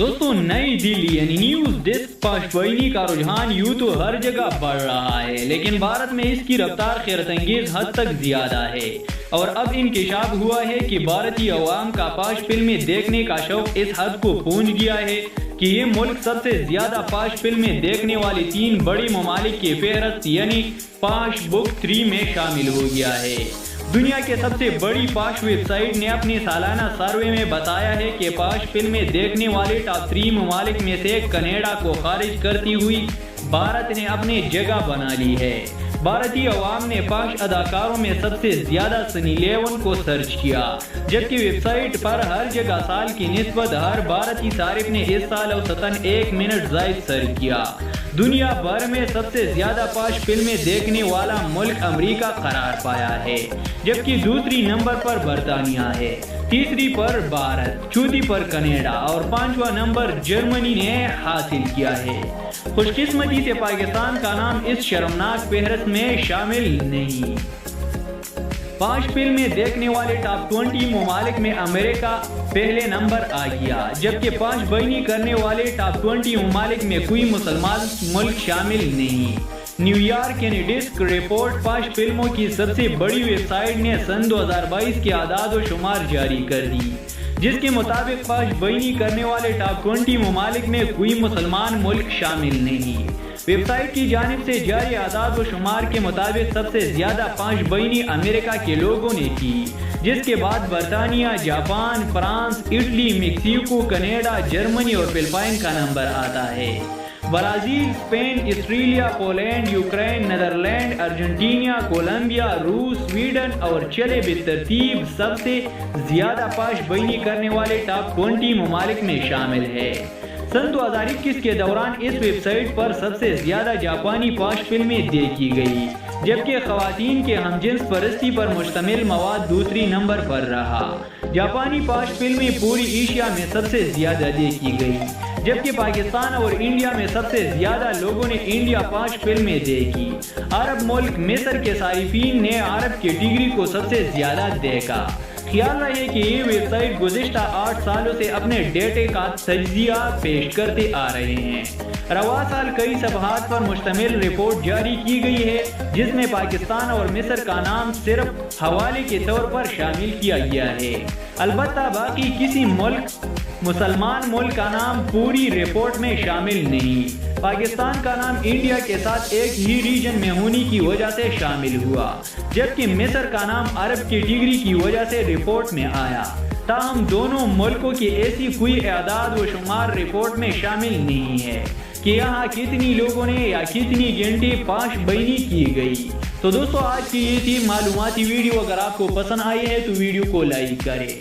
دوستوں نئی دلی یعنی نیوز ڈیسک پاشپوئینی کا رجحان یوں تو ہر جگہ بڑھ رہا ہے، لیکن بھارت میں اس کی رفتار حیرت انگیز حد تک زیادہ ہے، اور اب انکشاف ہوا ہے کہ بھارتی عوام کا پاش فلمیں دیکھنے کا شوق اس حد کو پہنچ گیا ہے کہ یہ ملک سب سے زیادہ پاش فلمیں دیکھنے والی 3 بڑی ممالک کی فہرست یعنی پاش بک 3 میں شامل ہو گیا ہے۔ دنیا کے سب سے بڑی پاش ویب سائٹ نے اپنے سالانہ سروے میں بتایا ہے کہ پاش فلمیں دیکھنے والے ٹاپ 3 ممالک میں سے کینیڈا کو خارج کرتی ہوئی بھارت نے اپنی جگہ بنا لی ہے۔ بھارتی عوام نے پاش اداکاروں میں سب سے زیادہ سنی لیون کو سرچ کیا، جبکہ ویب سائٹ پر ہر جگہ سال کی نسبت ہر بھارتی صارف نے اس سال اوسطاً 1 منٹ زائد سرچ کیا۔ دنیا بھر میں سب سے زیادہ پاش فلمیں دیکھنے والا ملک امریکہ قرار پایا ہے، جبکہ دوسری نمبر پر برطانیہ ہے، تیسری پر بھارت، چوتھی پر کینیڈا اور 5واں نمبر جرمنی نے حاصل کیا ہے۔ خوش قسمتی سے پاکستان کا نام اس شرمناک فہرست میں شامل نہیں۔ پاش فلمیں دیکھنے والے ٹاپ 20 ممالک میں امریکہ پہلے نمبر آ گیا، جبکہ پاش بینی کرنے والے ٹاپ 20 ممالک میں کوئی مسلمان ملک شامل نہیں۔ نیو یارک یعنی ڈیسک رپورٹ پاش فلموں کی سب سے بڑی ویب سائٹ نے سن 2022 کے اعداد و شمار جاری کر دی، جس کے مطابق پاش بینی کرنے والے ٹاپ 20 ممالک میں کوئی مسلمان ملک شامل نہیں۔ ویب سائٹ کی جانب سے جاری اعداد و شمار کے مطابق سب سے زیادہ پاش بینی امریکہ کے لوگوں نے کی، جس کے بعد برطانیہ، Japan, France, Italy, Mexico, Canada, Germany اور فلپائن کا نمبر آتا ہے۔ Brazil, Spain, Australia, Poland, Ukraine, Netherlands, Argentina, Colombia, روس، سویڈن اور چلی بالترتیب سب سے زیادہ پاش بینی کرنے والے ٹاپ 20 ممالک میں شامل ہے۔ سن 2021 کے دوران اس ویب سائٹ پر سب سے زیادہ جاپانی پاش فلمیں دیکھی گئی، جبکہ خواتین کے ہم جنس پرستی پر مشتمل مواد دوسری نمبر پر رہا۔ جاپانی پاش فلمیں پوری ایشیا میں سب سے زیادہ دیکھی گئی، جبکہ پاکستان اور انڈیا میں سب سے زیادہ لوگوں نے انڈیا پاش فلمیں دیکھی۔ عرب ملک مصر کے صارفین نے عرب کیٹیگری کو سب سے زیادہ دیکھا۔ خیال رہے کہ یہ ویب سائٹ گزشتہ 8 سالوں سے اپنے ڈیٹے کا تجزیہ پیش کرتے آ رہے ہیں۔ رواں سال کئی صفحات پر مشتمل رپورٹ جاری کی گئی ہے، جس میں پاکستان اور مصر کا نام صرف حوالے کے طور پر شامل کیا گیا ہے۔ البتہ باقی کسی مسلمان ملک کا نام پوری رپورٹ میں شامل نہیں۔ پاکستان کا نام انڈیا کے ساتھ ایک ہی ریجن میں ہونے کی وجہ سے شامل ہوا، جبکہ مصر کا نام عرب کیٹیگری کی وجہ سے رپورٹ میں آیا۔ تاہم دونوں ملکوں کی ایسی کوئی اعداد و شمار رپورٹ میں شامل نہیں ہے کہ یہاں کتنی لوگوں نے یا کتنی گھنٹے پاش بینی کی گئی۔ تو دوستو آج کی یہ تھی معلوماتی ویڈیو۔ اگر آپ کو پسند آئی ہے تو ویڈیو کو لائک کریں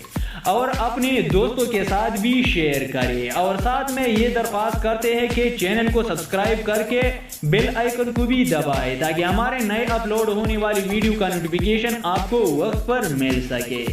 اور اپنے دوستوں کے ساتھ بھی شیئر کریں، اور ساتھ میں یہ درخواست کرتے ہیں کہ چینل کو سبسکرائب کر کے بیل آئیکن کو بھی دبائیں تاکہ ہمارے نئے اپلوڈ ہونے والی ویڈیو کا نوٹیفیکیشن آپ کو وقت پر مل سکے۔